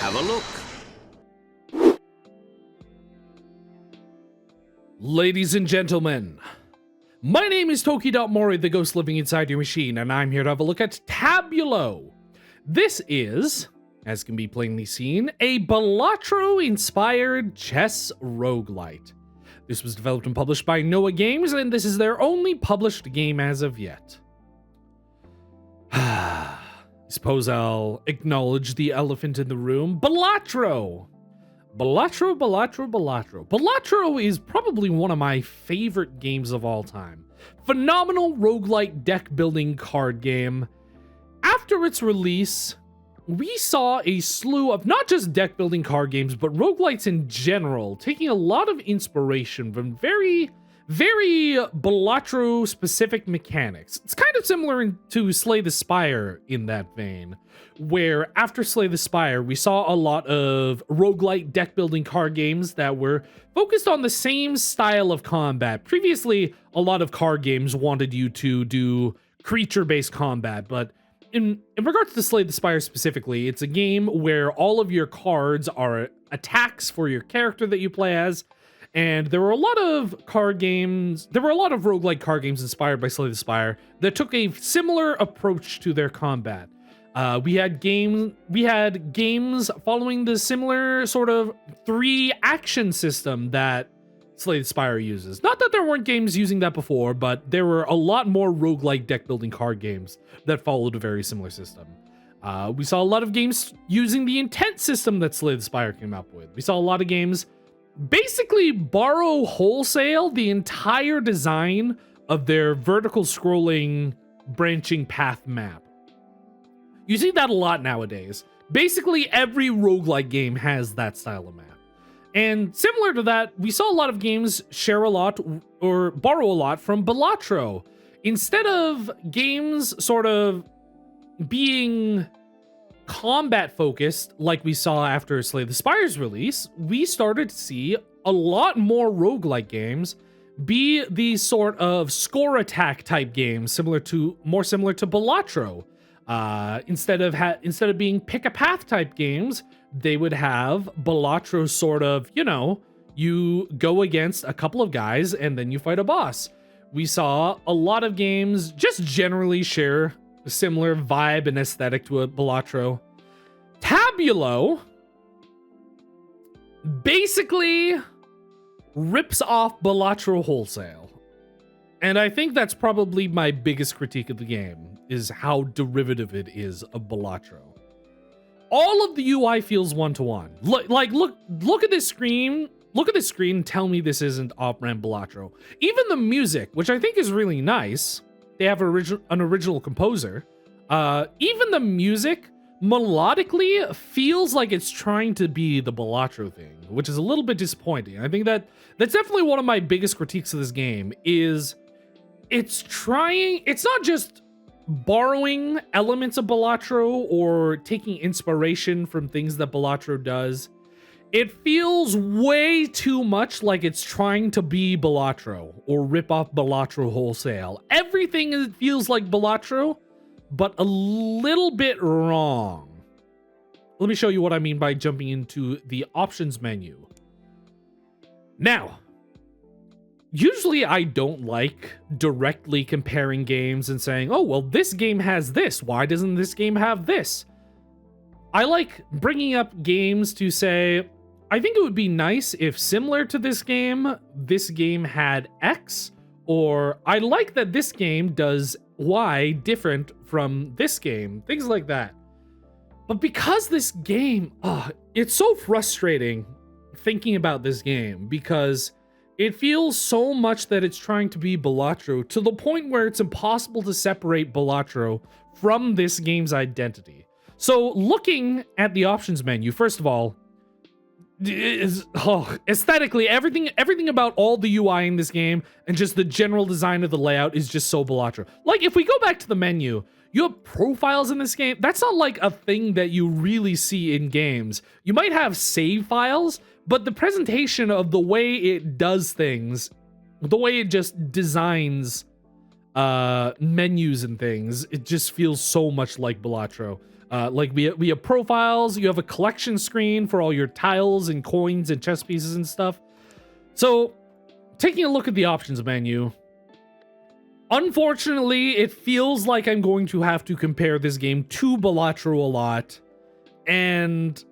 have a look. Ladies and gentlemen, my name is Toki.MORI, the ghost living inside your machine, and I'm here to have a look at Tabulo. This is, as can be plainly seen, a Balatro-inspired chess roguelite. This was developed and published by Noah Games, and this is their only published game as of yet. I suppose I'll acknowledge the elephant in the room. Balatro! Balatro is probably one of my favorite games of all time. Phenomenal roguelite deck building card game. After its release, we saw a slew of not just deck building card games, but roguelites in general, taking a lot of inspiration from very Balatro specific mechanics. It's kind of similar to Slay the Spire in that vein, where after Slay the Spire, we saw a lot of roguelite deck building card games that were focused on the same style of combat. Previously, a lot of card games wanted you to do creature-based combat, but in regards to Slay the Spire specifically, it's a game where all of your cards are attacks for your character that you play as. And there were a lot of roguelike card games inspired by Slay the Spire that took a similar approach to their combat. We had games following the similar sort of 3-action system that Slay the Spire uses. Not that there weren't games using that before, but there were a lot more roguelike deck building card games that followed a very similar system. We saw a lot of games using the intent system that Slay the Spire came up with. We saw a lot of games basically borrow wholesale the entire design of their vertical scrolling branching path map. You see that a lot nowadays. Basically every roguelike game has that style of map. And similar to that, we saw a lot of games share a lot or borrow a lot from Balatro. Instead of games sort of being combat focused like we saw after Slay the Spire's release, we started to see a lot more roguelike games be these sort of score attack type games, more similar to Balatro. Instead of being pick a path type games, they would have Balatro sort of, you go against a couple of guys and then you fight a boss. We saw a lot of games just generally share a similar vibe and aesthetic to a Balatro. Tabulo basically rips off Balatro wholesale. And I think that's probably my biggest critique of the game, is how derivative it is of Balatro. All of the UI feels one-to-one. Look at this screen. Look at this screen and tell me this isn't off-brand Balatro. Even the music, which I think is really nice. They have an original composer. Even the music melodically feels like it's trying to be the Balatro thing, which is a little bit disappointing. I think that's definitely one of my biggest critiques of this game is it's not just borrowing elements of Balatro or taking inspiration from things that Balatro does. It feels way too much like it's trying to be Balatro or rip off Balatro wholesale. Everything feels like Balatro, but a little bit wrong. Let me show you what I mean by jumping into the options menu. Now, usually I don't like directly comparing games and saying, oh, well, this game has this. Why doesn't this game have this? I like bringing up games to say, I think it would be nice if similar to this game had X, or I like that this game does Y different from this game, things like that. But because this game, it's so frustrating thinking about this game because it feels so much that it's trying to be Balatro to the point where it's impossible to separate Balatro from this game's identity. So looking at the options menu, first of all, aesthetically, everything about all the UI in this game and just the general design of the layout is just so Balatro. Like, if we go back to the menu, you have profiles in this game. That's not like a thing that you really see in games. You might have save files, but the presentation of the way it does things, the way it just designs menus and things. It just feels so much like Balatro. Like we have profiles, you have a collection screen for all your tiles and coins and chess pieces and stuff. So taking a look at the options menu, unfortunately, it feels like I'm going to have to compare this game to Balatro a lot. And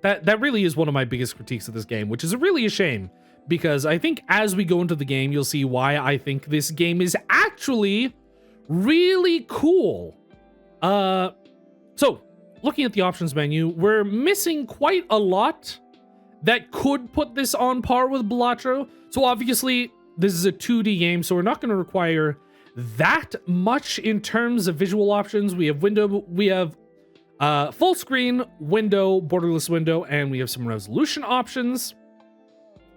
that really is one of my biggest critiques of this game, which is really a shame, because I think as we go into the game, you'll see why I think this game is actually really cool. So looking at the options menu, we're missing quite a lot that could put this on par with Balatro. So obviously this is a 2D game, so we're not going to require that much in terms of visual options. We have full screen, window, borderless window, and we have some resolution options.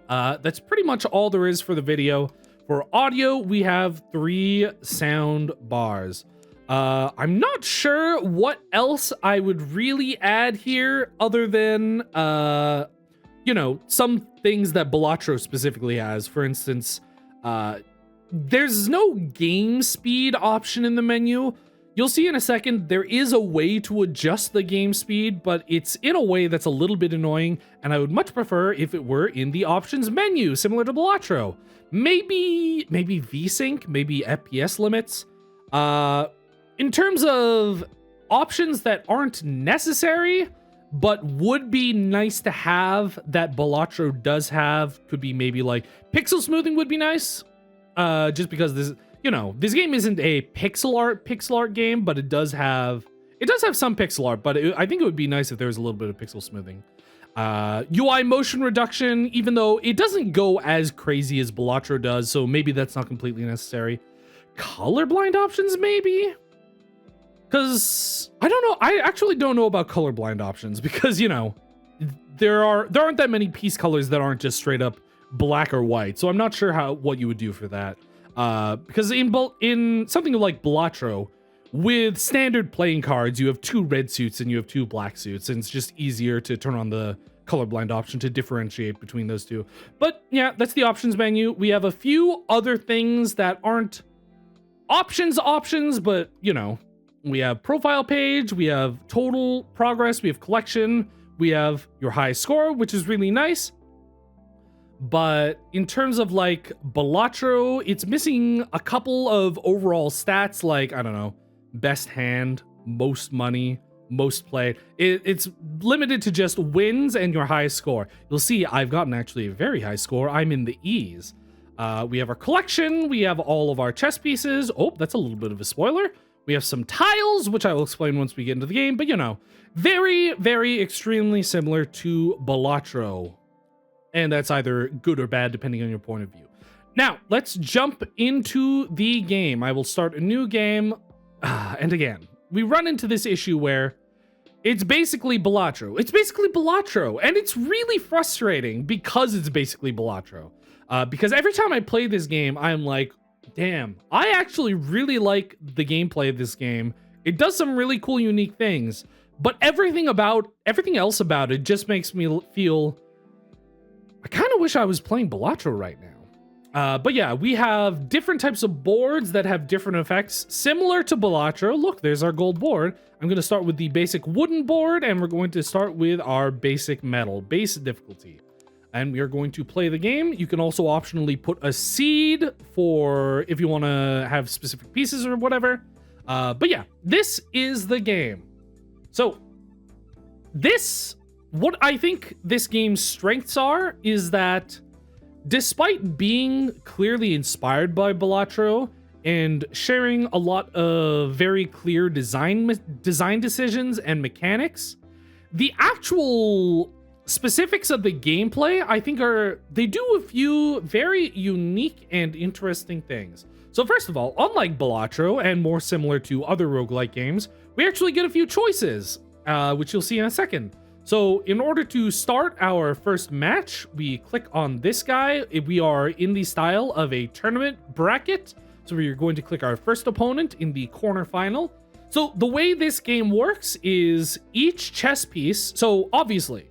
That's pretty much all there is for the video. For audio, we have 3 sound bars. I'm not sure what else I would really add here other than, you know, some things that Balatro specifically has. For instance, there's no game speed option in the menu. You'll see in a second, there is a way to adjust the game speed, but it's in a way that's a little bit annoying, and I would much prefer if it were in the options menu, similar to Balatro. Maybe VSync, maybe FPS limits. In terms of options that aren't necessary, but would be nice to have that Balatro does have, could be maybe like pixel smoothing would be nice. Just because this, you know, this game isn't a pixel art game, but it does have some pixel art, but I think it would be nice if there was a little bit of pixel smoothing. UI motion reduction, even though it doesn't go as crazy as Balatro does, so maybe that's not completely necessary. Colorblind options, maybe? Because I don't know. I actually don't know about colorblind options because, you know, there aren't that many piece colors that aren't just straight up black or white. So I'm not sure what you would do for that. Because in something like Balatro, with standard playing cards, you have 2 red suits and you have 2 black suits, and it's just easier to turn on the colorblind option to differentiate between those 2. But yeah, that's the options menu. We have a few other things that aren't options, but you know, we have profile page, we have total progress, we have collection, we have your high score, which is really nice. But in terms of like Balatro, it's missing a couple of overall stats, like, I don't know, best hand, most money, most played. It's limited to just wins and your highest score. You'll see I've gotten actually a very high score. I'm in the E's. We have our collection. We have all of our chess pieces. Oh, that's a little bit of a spoiler. We have some tiles, which I will explain once we get into the game. But, you know, very, very extremely similar to Balatro. And that's either good or bad, depending on your point of view. Now, let's jump into the game. I will start a new game. And again, we run into this issue where it's basically Balatro. It's basically Balatro. And it's really frustrating because it's basically Balatro. Because every time I play this game, I'm like, damn, I actually really like the gameplay of this game. It does some really cool, unique things. But everything else about it just makes me feel... I kind of wish I was playing Balatro right now. But yeah, we have different types of boards that have different effects, similar to Balatro. Look, there's our gold board. I'm going to start with the basic wooden board, and we're going to start with our basic metal, base difficulty. And we are going to play the game. You can also optionally put a seed for if you want to have specific pieces or whatever. But yeah, this is the game. So what I think this game's strengths are is that despite being clearly inspired by Balatro and sharing a lot of very clear design decisions and mechanics, the actual specifics of the gameplay, I think they do a few very unique and interesting things. So first of all, unlike Balatro and more similar to other roguelike games, we actually get a few choices, which you'll see in a second. So in order to start our first match, we click on this guy. We are in the style of a tournament bracket. So we're going to click our first opponent in the quarterfinal. So the way this game works is each chess piece. So obviously,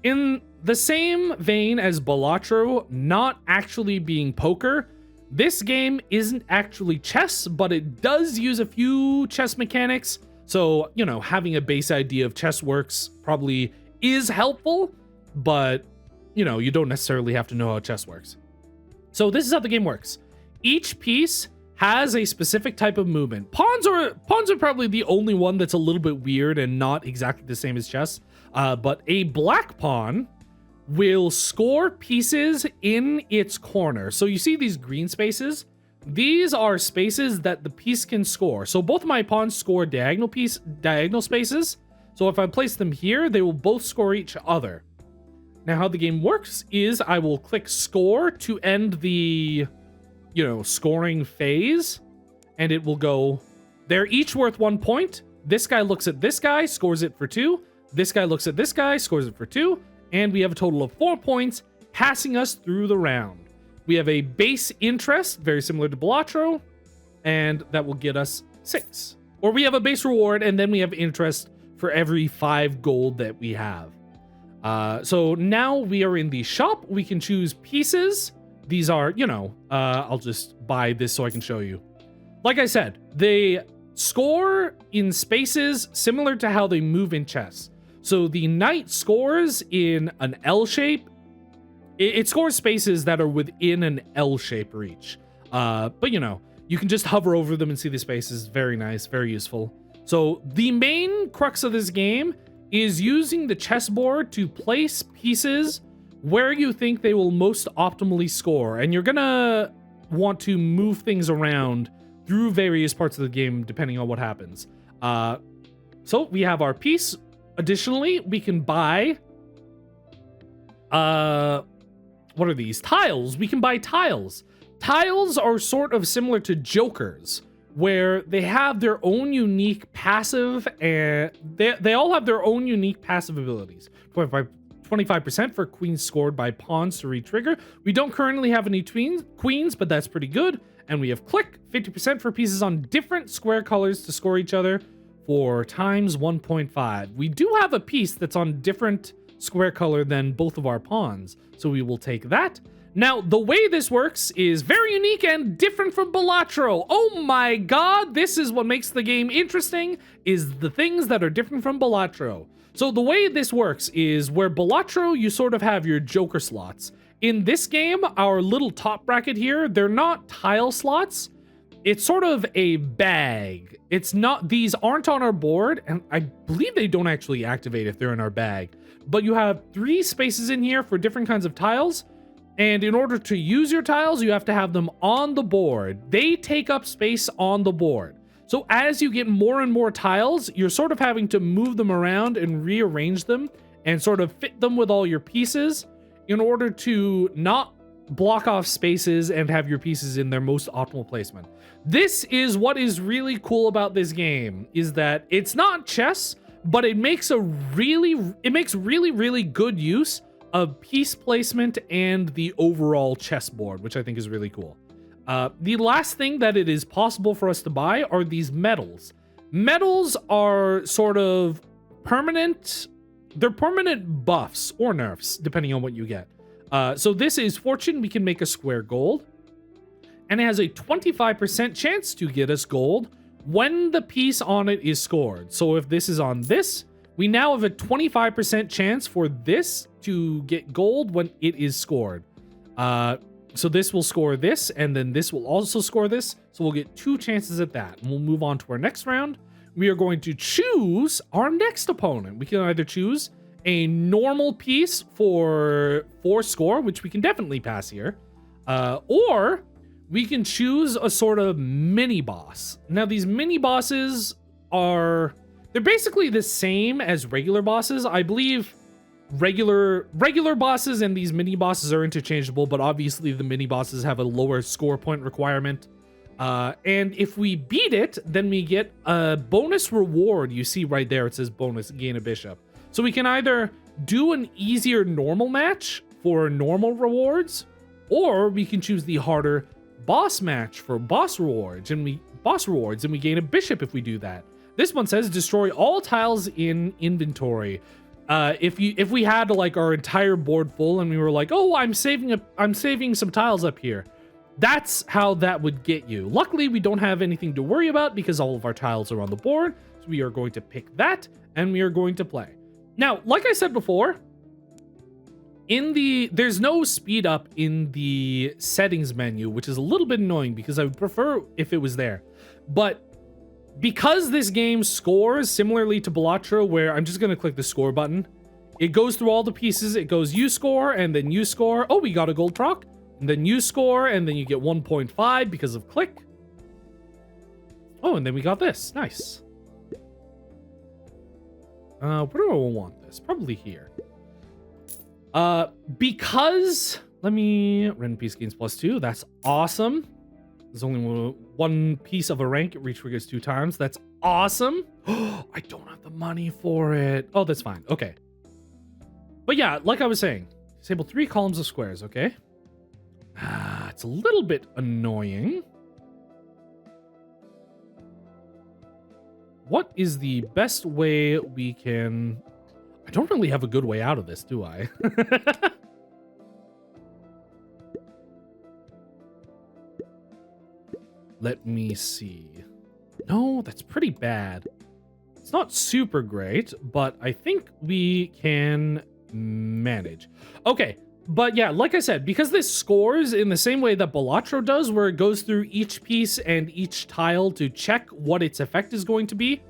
in the same vein as Balatro, not actually being poker, This game isn't actually chess, but it does use a few chess mechanics. So, you know, having a base idea of chess works probably is helpful, but, you know, you don't necessarily have to know how chess works. So this is how the game works. Each piece has a specific type of movement. Pawns are probably the only one that's a little bit weird and not exactly the same as chess. But a black pawn will score pieces in its corner. So you see these green spaces? These are spaces that the piece can score. So both of my pawns score diagonal spaces. So if I place them here, they will both score each other. Now how the game works is I will click score to end the, you know, scoring phase, and it will go, they're each worth 1 point. This guy looks at this guy, scores it for 2. This guy looks at this guy, scores it for 2. And we have a total of 4 points, passing us through the round. We have a base interest, very similar to Balatro, and that will get us 6. Or we have a base reward, and then we have interest for every 5 gold that we have. So now we are in the shop. We can choose pieces. These are, you know, I'll just buy this so I can show you. Like I said, they score in spaces similar to how they move in chess. So the knight scores in an L shape. It scores spaces that are within an L shape reach. But you know, you can just hover over them and see the spaces. Very nice, very useful. So the main crux of this game is using the chessboard to place pieces where you think they will most optimally score. And you're gonna want to move things around through various parts of the game depending on what happens. So we have our piece. Additionally, we can buy, what are these? Tiles. We can buy tiles. Tiles are sort of similar to jokers, where they have their own unique passive, and they all have their own unique passive abilities. 25% for queens scored by pawns to re-trigger. We don't currently have any queens, but that's pretty good. And we have click, 50% for pieces on different square colors to score each other for times 1.5. We do have a piece that's on different square color than both of our pawns, so we will take that. Now, the way this works is very unique and different from Balatro. Oh my god, this is what makes the game interesting, is the things that are different from Balatro. So the way this works is where Balatro, you sort of have your joker slots. In this game, our little top bracket here, they're not tile slots. It's sort of a bag. It's not, these aren't on our board, and I believe they don't actually activate if they're in our bag. But you have 3 spaces in here for different kinds of tiles. And in order to use your tiles, you have to have them on the board. They take up space on the board. So as you get more and more tiles, you're sort of having to move them around and rearrange them and sort of fit them with all your pieces in order to not block off spaces and have your pieces in their most optimal placement. This is what is really cool about this game, is that it's not chess, but it makes really good use of piece placement and the overall chessboard, which I think is really cool. The last thing that it is possible for us to buy are these medals. Medals are sort of permanent. They're permanent buffs or nerfs, depending on what you get. So this is fortune. We can make a square gold. And it has a 25% chance to get us gold when the piece on it is scored. So if this is on this, we now have a 25% chance for this to get gold when it is scored. So this will score this, and then this will also score this. So we'll get 2 chances at that. And we'll move on to our next round. We are going to choose our next opponent. We can either choose a normal piece for 4 score, which we can definitely pass here, or we can choose a sort of mini boss. Now these mini bosses they're basically the same as regular bosses. I believe regular bosses and these mini bosses are interchangeable, but obviously the mini bosses have a lower score point requirement. And if we beat it, then we get a bonus reward. You see right there, it says bonus, gain a bishop. So we can either do an easier normal match for normal rewards, or we can choose the harder boss match for boss rewards, and we gain a bishop if we do that. This one says destroy all tiles in inventory. If we had like our entire board full and we were like, oh, I'm saving some tiles up here, That's how that would get you. Luckily, we don't have anything to worry about because all of our tiles are on the board. So we are going to pick that and we are going to play. Now, like I said before, there's no speed up in the settings menu, which is a little bit annoying because I would prefer if it was there. But because this game scores similarly to Balatro, where I'm just going to click the score button, it goes through all the pieces. It goes you score and then you score. Oh, we got a gold troc. And then you score and then you get 1.5 because of click. Oh, and then we got this. Nice. Where do I want this? Probably here. Because let me random piece gains +2. That's awesome. There's only one piece of a rank. It re-triggers 2 times. That's awesome. I don't have the money for it. Oh, that's fine. Okay. But yeah, like I was saying, disable 3 columns of squares. Okay. It's a little bit annoying. What is the best way we can... I don't really have a good way out of this, do I? Let me see. No, that's pretty bad. It's not super great, but I think we can manage. Okay, but yeah, like I said, because this scores in the same way that Balatro does, where it goes through each piece and each tile to check what its effect is going to be,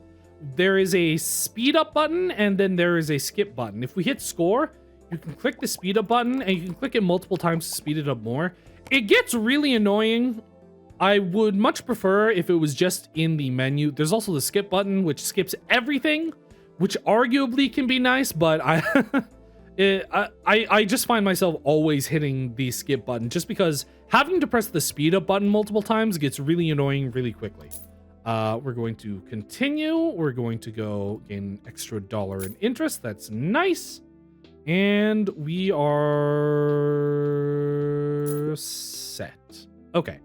there is a speed up button and then there is a skip button. If we hit score, you can click the speed up button and you can click it multiple times to speed it up more. It gets really annoying. I would much prefer if it was just in the menu. There's also the skip button, which skips everything, which arguably can be nice, but I just find myself always hitting the skip button just because having to press the speed up button multiple times gets really annoying really quickly. We're going to continue. We're going to go gain extra $1 in interest. That's nice. And we are set. Okay.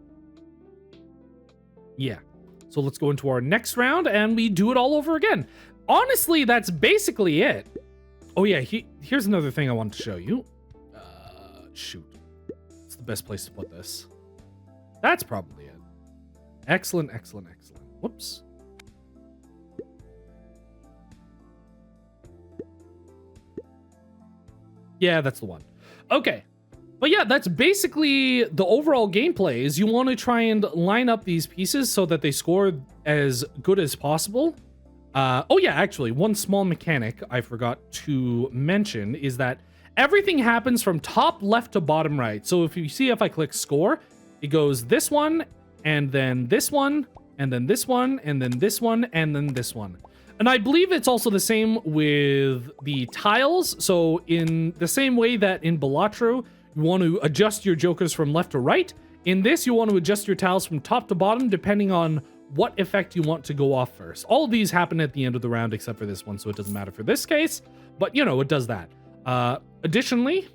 Yeah. So let's go into our next round and we do it all over again. Honestly, that's basically it. Oh yeah, here's another thing I wanted to show you. Shoot. It's the best place to put this. That's probably it. Excellent, excellent, excellent. Whoops. Yeah, that's the one. Okay. But yeah, that's basically the overall gameplay is you want to try and line up these pieces so that they score as good as possible. Oh yeah, actually, one small mechanic I forgot to mention is that everything happens from top left to bottom right. So if you see, if I click score, it goes this one, and then this one, and then this one, and then this one, and then this one. And I believe it's also the same with the tiles. So in the same way that in Balatro, you want to adjust your jokers from left to right. In this, you want to adjust your tiles from top to bottom, depending on what effect you want to go off first. All of these happen at the end of the round, except for this one, so it doesn't matter for this case. But, you know, it does that. Additionally,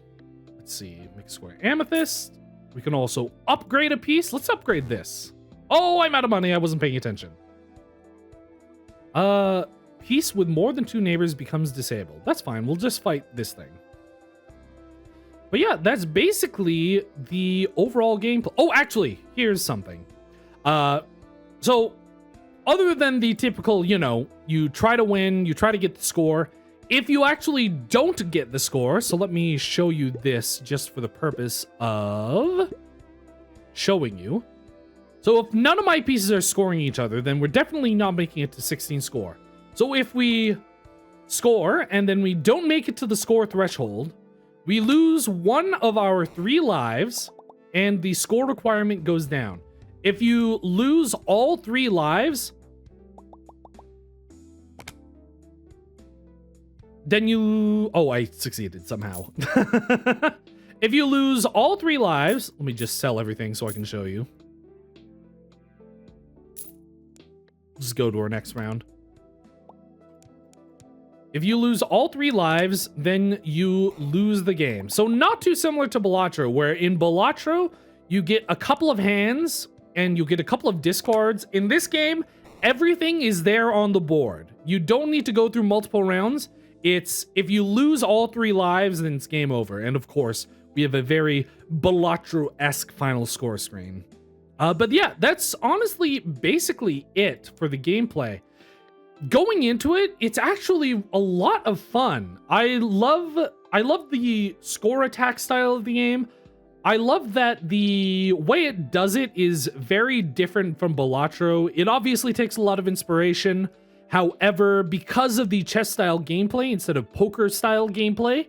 let's see, make a square amethyst. We can also upgrade a piece. Let's upgrade this. Oh, I'm out of money. I wasn't paying attention. Piece with more than 2 neighbors becomes disabled. That's fine. We'll just fight this thing. But yeah, that's basically the overall gameplay. Oh, actually, here's something. So other than the typical, you know, you try to win, you try to get the score. If you actually don't get the score, so let me show you this just for the purpose of showing you. So if none of my pieces are scoring each other, then we're definitely not making it to 16 score. So if we score and then we don't make it to the score threshold, we lose 1 of our 3 lives and the score requirement goes down. If you lose all 3 lives, then you... Oh, I succeeded somehow. If you lose all 3 lives, let me just sell everything so I can show you. Just go to our next round. If you lose all 3 lives, then you lose the game. So not too similar to Balatro, where in Balatro, you get a couple of hands and you get a couple of discards. In this game, everything is there on the board. You don't need to go through multiple rounds. It's if you lose all 3 lives, then it's game over. And of course, we have a very Balatro-esque final score screen. But yeah, that's honestly basically it for the gameplay. Going into it, it's actually a lot of fun. I love the score attack style of the game. I love that the way it does it is very different from Balatro. It obviously takes a lot of inspiration. However, because of the chess style gameplay instead of poker style gameplay,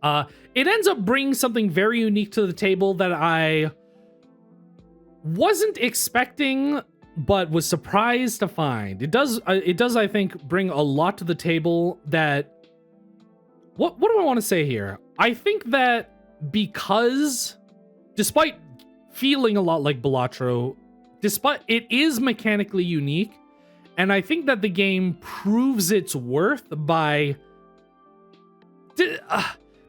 it ends up bringing something very unique to the table that I wasn't expecting, but was surprised to find. It does, I think, bring a lot to the table that... What do I want to say here? I think that because, despite feeling a lot like Balatro, despite it is mechanically unique, and I think that the game proves its worth by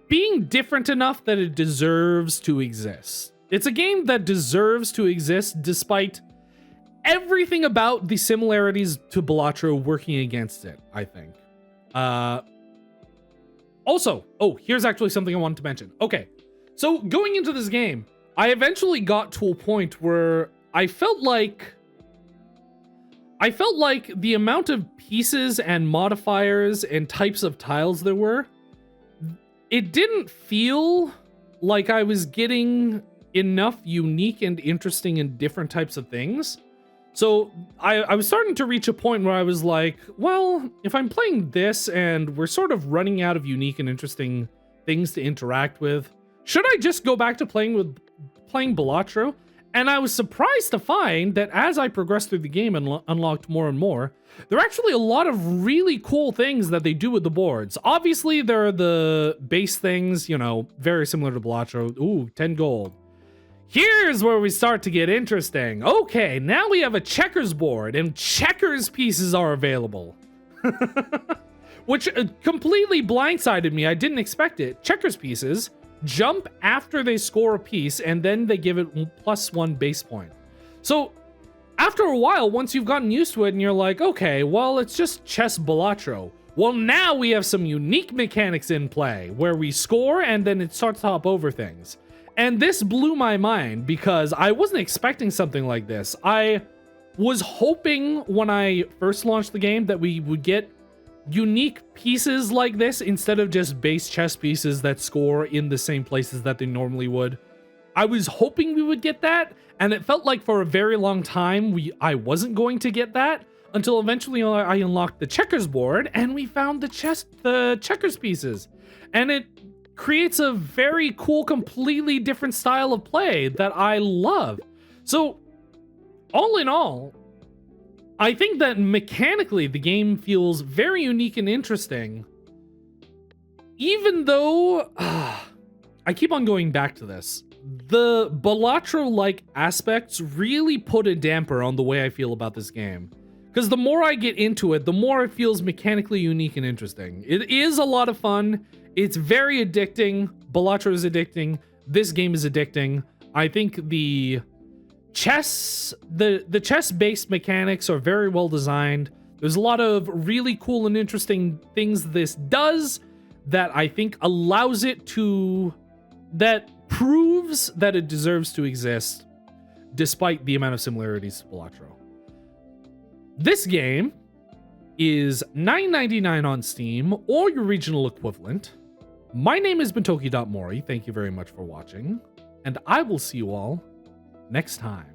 being different enough that it deserves to exist. It's a game that deserves to exist despite everything about the similarities to Balatro working against it, I think. Also, here's actually something I wanted to mention. Okay, so going into this game, I eventually got to a point where I felt like the amount of pieces and modifiers and types of tiles there were, it didn't feel like I was getting enough unique and interesting and different types of things. So I was starting to reach a point where I was like, well, if I'm playing this and we're sort of running out of unique and interesting things to interact with, should I just go back to playing Balatro? And I was surprised to find that as I progressed through the game and unlocked more and more, there are actually a lot of really cool things that they do with the boards. Obviously, there are the base things, you know, very similar to Balatro. Ooh, 10 gold. Here's where we start to get interesting. Okay, now we have a checkers board, and checkers pieces are available. Which completely blindsided me. I didn't expect it. Checkers pieces jump after they score a piece, and then they give it +1 base point. So after a while, once you've gotten used to it and you're like, okay, well, it's just chess Balatro. Well, now we have some unique mechanics in play where we score and then it starts to hop over things. And this blew my mind because I wasn't expecting something like this. I was hoping when I first launched the game that we would get unique pieces like this instead of just base chess pieces that score in the same places that they normally would. I was hoping we would get that, and it felt like for a very long time I wasn't going to get that until eventually I unlocked the checkers board and we found the checkers pieces. And it creates a very cool, completely different style of play that I love. So all in all, I think that mechanically the game feels very unique and interesting, even though I keep on going back to this. The Balatro-like aspects really put a damper on the way I feel about this game. Because the more I get into it, the more it feels mechanically unique and interesting. It is a lot of fun. It's very addicting. Balatro is addicting. This game is addicting. I think the chess-based mechanics are very well designed. There's a lot of really cool and interesting things this does that I think allows it to... that proves that it deserves to exist despite the amount of similarities to Balatro. This game is $9.99 on Steam or your regional equivalent. My name has been Toki.MORI. Thank you very much for watching, and I will see you all next time.